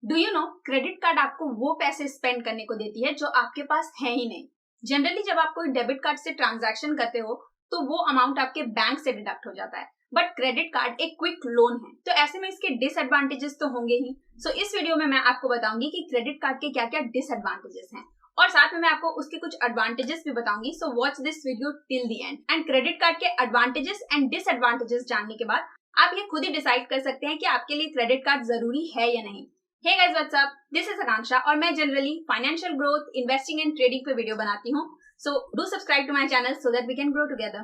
Do you know credit card आपको वो पैसे स्पेंड करने को देती है जो आपके पास है ही नहीं। जनरली जब आप कोई डेबिट कार्ड से ट्रांजैक्शन करते हो तो वो अमाउंट आपके बैंक से डिडक्ट हो जाता है, बट क्रेडिट कार्ड एक क्विक लोन है, तो ऐसे में इसके डिसएडवांटेजेस तो होंगे ही। सो इस वीडियो में मैं आपको बताऊंगी कि क्रेडिट कार्ड के क्या क्या डिसएडवांटेजेस हैं और साथ में मैं आपको उसके कुछ एडवांटेजेस भी बताऊंगी। So watch this video till the end. And credit card के एडवांटेजेस एंड डिसएडवांटेजेस जानने के बाद आप ये खुद ही डिसाइड कर सकते हैं कि आपके लिए क्रेडिट कार्ड जरूरी है या नहीं। Hey guys, what's up? This is Akanksha और मैं generally financial growth, investing and trading पे वीडियो बनाती हूँ। So do subscribe to my channel so that we can grow together.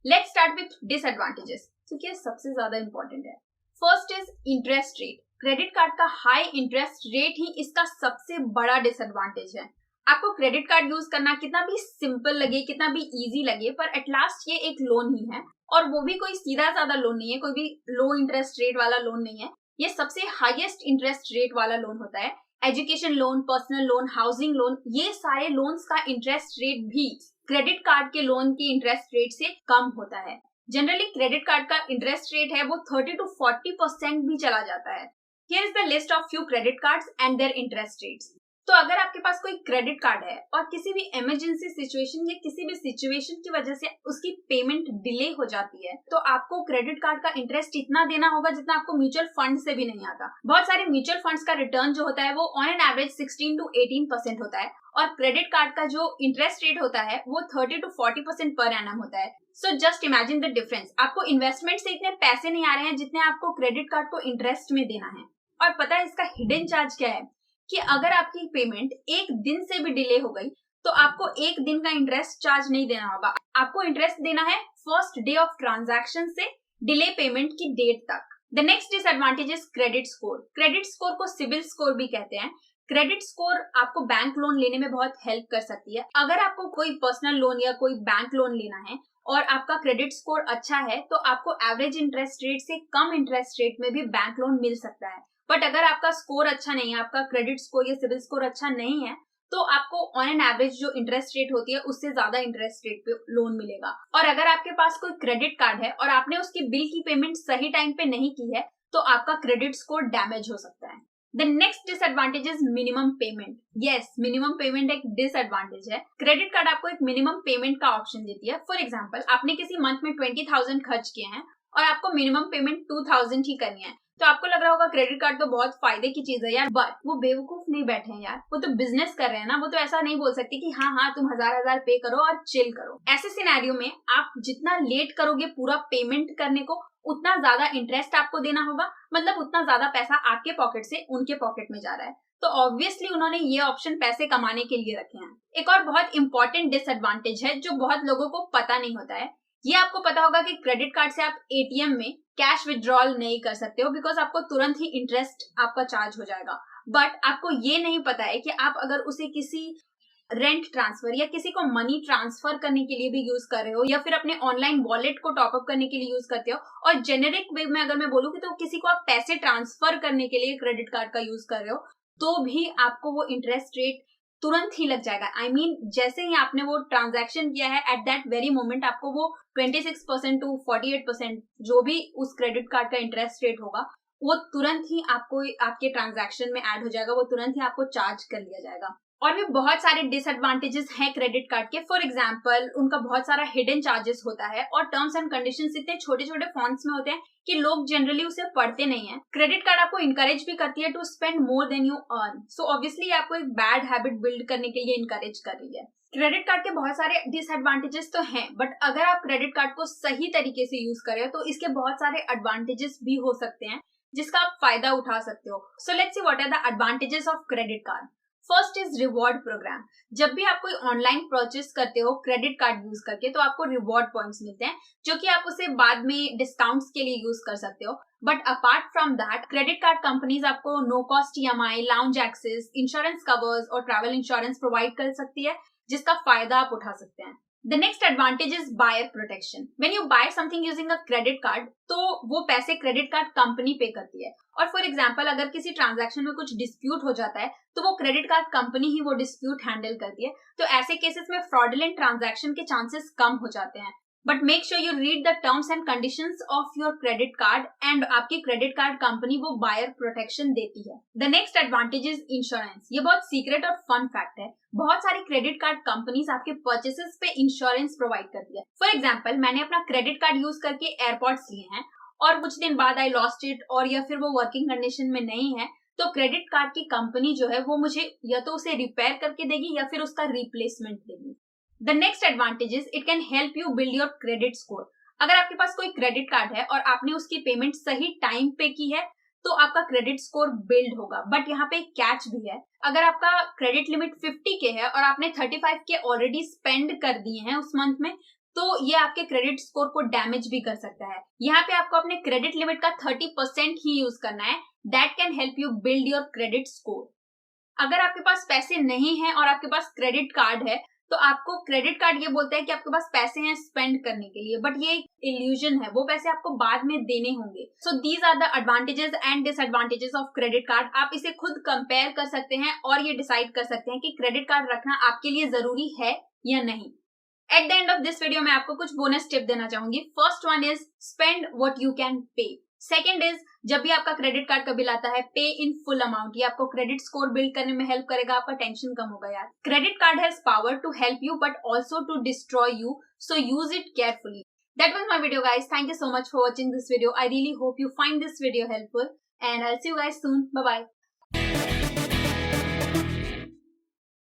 Let's start with disadvantages, क्योंकि ये सबसे ज्यादा इंपॉर्टेंट है। First is interest rate. Credit card का हाई इंटरेस्ट रेट ही इसका सबसे बड़ा डिसएडवांटेज है। आपको क्रेडिट कार्ड यूज करना कितना भी सिंपल लगे, कितना भी इजी लगे, पर एट लास्ट ये एक लोन ही है, और वो भी कोई सीधा साधा लोन नहीं है, कोई भी लो इंटरेस्ट रेट वाला लोन नहीं है। ये सबसे हाईएस्ट इंटरेस्ट रेट वाला लोन होता है। Education loan, personal loan, housing loan, ये सारे लोन्स का इंटरेस्ट रेट भी क्रेडिट कार्ड के लोन की इंटरेस्ट रेट से कम होता है। जनरली क्रेडिट कार्ड का इंटरेस्ट रेट है वो 30 to 40% भी चला जाता है। Here is the list of few credit cards and their interest rates. तो अगर आपके पास कोई क्रेडिट कार्ड है और किसी भी इमरजेंसी सिचुएशन या किसी भी सिचुएशन की वजह से उसकी पेमेंट डिले हो जाती है, तो आपको क्रेडिट कार्ड का इंटरेस्ट इतना देना होगा जितना आपको म्यूचुअल फंड से भी नहीं आता। बहुत सारे म्यूचुअल फंड्स का रिटर्न जो होता है वो ऑन एन एवरेज 16 to 18% होता है, और क्रेडिट कार्ड का जो इंटरेस्ट रेट होता है वो 30 to 40% पर एनम होता है। So just imagine the difference. आपको इन्वेस्टमेंट से इतने पैसे नहीं आ रहे हैं जितने आपको क्रेडिट कार्ड को इंटरेस्ट में देना है। और पता है इसका हिडन चार्ज क्या है, कि अगर आपकी पेमेंट एक दिन से भी डिले हो गई तो आपको एक दिन का इंटरेस्ट चार्ज नहीं देना होगा। आपको इंटरेस्ट देना है फर्स्ट डे ऑफ ट्रांजैक्शन से डिले पेमेंट की डेट तक। The next disadvantage is credit score. Credit score को सिविल स्कोर भी कहते हैं। क्रेडिट स्कोर आपको बैंक लोन लेने में बहुत हेल्प कर सकती है। अगर आपको कोई पर्सनल लोन या कोई बैंक लोन लेना है और आपका क्रेडिट स्कोर अच्छा है तो आपको एवरेज इंटरेस्ट रेट से कम इंटरेस्ट रेट में भी बैंक लोन मिल सकता है। बट अगर आपका स्कोर अच्छा नहीं है, आपका क्रेडिट स्कोर या सिविल स्कोर अच्छा नहीं है, तो आपको ऑन एन एवरेज जो इंटरेस्ट रेट होती है उससे ज्यादा इंटरेस्ट रेट पे लोन मिलेगा। और अगर आपके पास कोई क्रेडिट कार्ड है और आपने उसकी बिल की पेमेंट सही टाइम पे नहीं की है तो आपका क्रेडिट स्कोर डैमेज हो सकता है। The next disadvantage is minimum payment. Yes, minimum payment एक डिसएडवांटेज है। क्रेडिट कार्ड आपको एक मिनिमम पेमेंट का ऑप्शन देती है। फॉर एग्जाम्पल, आपने किसी मंथ में 20,000 खर्च किए हैं और आपको मिनिमम पेमेंट 2,000 ही करनी है, तो आपको लग रहा होगा क्रेडिट कार्ड तो बहुत फायदे की चीज है यार, बट वो बेवकूफ नहीं बैठे हैं यार, वो तो बिजनेस कर रहे हैं ना। वो तो ऐसा नहीं बोल सकते कि हाँ तुम हजार पे करो और चिल करो। ऐसे सिनेरियो में आप जितना लेट करोगे पूरा पेमेंट करने को, उतना ज्यादा इंटरेस्ट आपको देना होगा, मतलब उतना ज्यादा पैसा आपके पॉकेट से उनके पॉकेट में जा रहा है। तो ऑब्वियसली उन्होंने ये ऑप्शन पैसे कमाने के लिए रखे हैं। एक और बहुत इंपॉर्टेंट डिसएडवांटेज है जो बहुत लोगों को पता नहीं होता है। ये आपको पता होगा कि क्रेडिट कार्ड से आप एटीएम में कैश विड्रॉल नहीं कर सकते हो, बिकॉज आपको तुरंत ही इंटरेस्ट आपका चार्ज हो जाएगा। बट आपको ये नहीं पता है कि आप अगर उसे किसी रेंट ट्रांसफर या किसी को मनी ट्रांसफर करने के लिए भी यूज कर रहे हो, या फिर अपने ऑनलाइन वॉलेट को टॉपअप करने के लिए यूज करते हो, और जेनेरिक वे में अगर मैं बोलूँ तो किसी को आप पैसे ट्रांसफर करने के लिए क्रेडिट कार्ड का यूज कर रहे हो, तो भी आपको वो इंटरेस्ट रेट तुरंत ही लग जाएगा। I mean, जैसे ही आपने वो ट्रांजैक्शन किया है एट दैट वेरी मोमेंट आपको वो 26% to 48% जो भी उस क्रेडिट कार्ड का इंटरेस्ट रेट होगा वो तुरंत ही आपको आपके ट्रांजैक्शन में ऐड हो जाएगा, वो तुरंत ही आपको चार्ज कर लिया जाएगा। और भी बहुत सारे डिसएडवांटेजेस हैं क्रेडिट कार्ड के। फॉर एग्जाम्पल, उनका बहुत सारा हिडन चार्जेस होता है और टर्म्स एंड कंडीशंस इतने छोटे छोटे फॉन्ट्स में होते हैं कि लोग जनरली उसे पढ़ते नहीं है। क्रेडिट कार्ड आपको इंकरेज भी करती है to spend more than you earn. So obviously आपको एक बैड हैबिट बिल्ड करने के लिए इंकरेज कर रही है। क्रेडिट कार्ड के बहुत सारे डिसएडवांटेजेस तो हैं, बट अगर आप क्रेडिट कार्ड को सही तरीके से यूज करें तो इसके बहुत सारे एडवांटेजेस भी हो सकते हैं जिसका आप फायदा उठा सकते हो। So let's see what are the advantages of credit card. First is reward program. जब भी आप कोई ऑनलाइन परचेस करते हो क्रेडिट कार्ड यूज करके तो आपको रिवॉर्ड पॉइंट्स मिलते हैं, जो कि आप उसे बाद में डिस्काउंट्स के लिए यूज कर सकते हो। But apart from that, credit card companies आपको no cost EMI, lounge access, insurance covers और ट्रैवल इंश्योरेंस प्रोवाइड कर सकती है, जिसका फायदा आप उठा सकते हैं। The next advantage is buyer protection. When you buy something using a credit card, तो वो पैसे क्रेडिट कार्ड कंपनी पे करती है। और फॉर एग्जाम्पल, अगर किसी ट्रांजैक्शन में कुछ डिस्प्यूट हो जाता है तो वो क्रेडिट कार्ड कंपनी ही वो डिस्प्यूट हैंडल करती है। तो ऐसे केसेस में फ्रॉडुलेंट ट्रांजैक्शन के चांसेस कम हो जाते हैं। But make sure you read the terms and conditions of your credit card and आपकी क्रेडिट कार्ड कंपनी वो बायर प्रोटेक्शन देती है। The next advantage is insurance. ये बहुत सीक्रेट और फन फैक्ट है। बहुत सारी क्रेडिट कार्ड कंपनीज आपके परचेसेस पे इंश्योरेंस प्रोवाइड करती है। फॉर एग्जाम्पल, मैंने अपना क्रेडिट कार्ड यूज करके एयरपॉड्स लिए हैं और कुछ दिन बाद आई लॉस्ट इट और या फिर वो वर्किंग कंडीशन में नहीं है, तो क्रेडिट कार्ड की कंपनी जो है वो मुझे या तो उसे रिपेयर करके देगी या फिर उसका रिप्लेसमेंट देगी। The next advantage is it can help you build your credit score. अगर आपके पास कोई क्रेडिट कार्ड है और आपने उसकी पेमेंट सही टाइम पे की है तो आपका क्रेडिट स्कोर बिल्ड होगा। बट यहाँ पे एक कैच भी है। अगर आपका क्रेडिट लिमिट 50 के है और आपने 35 के ऑलरेडी स्पेंड कर दिए हैं उस मंथ में, तो ये आपके क्रेडिट स्कोर को डैमेज भी कर सकता है। यहाँ पे आपको अपने क्रेडिट लिमिट का 30% ही यूज करना है। That can help you build your credit score. अगर आपके पास पैसे नहीं है और आपके पास क्रेडिट कार्ड है तो आपको क्रेडिट कार्ड ये बोलता है कि आपके पास पैसे हैं स्पेंड करने के लिए, बट ये एक इल्यूजन है, वो पैसे आपको बाद में देने होंगे। So these are the advantages and disadvantages of credit card. आप इसे खुद कंपेयर कर सकते हैं और ये डिसाइड कर सकते हैं कि क्रेडिट कार्ड रखना आपके लिए जरूरी है या नहीं। At the end of this video मैं आपको कुछ बोनस टिप देना चाहूंगी। First one is spend what you can pay. Second is जब भी आपका क्रेडिट कार्ड का बिल आता है, पे इन फुल अमाउंट। ये आपको क्रेडिट स्कोर बिल्ड करने में हेल्प करेगा, आपका टेंशन कम होगा यार। Credit card has power to help you but also to destroy you, so use it carefully. That was my video, guys. Thank you so much for watching this video. I really hope you find this video helpful and I'll see you guys soon. Bye bye.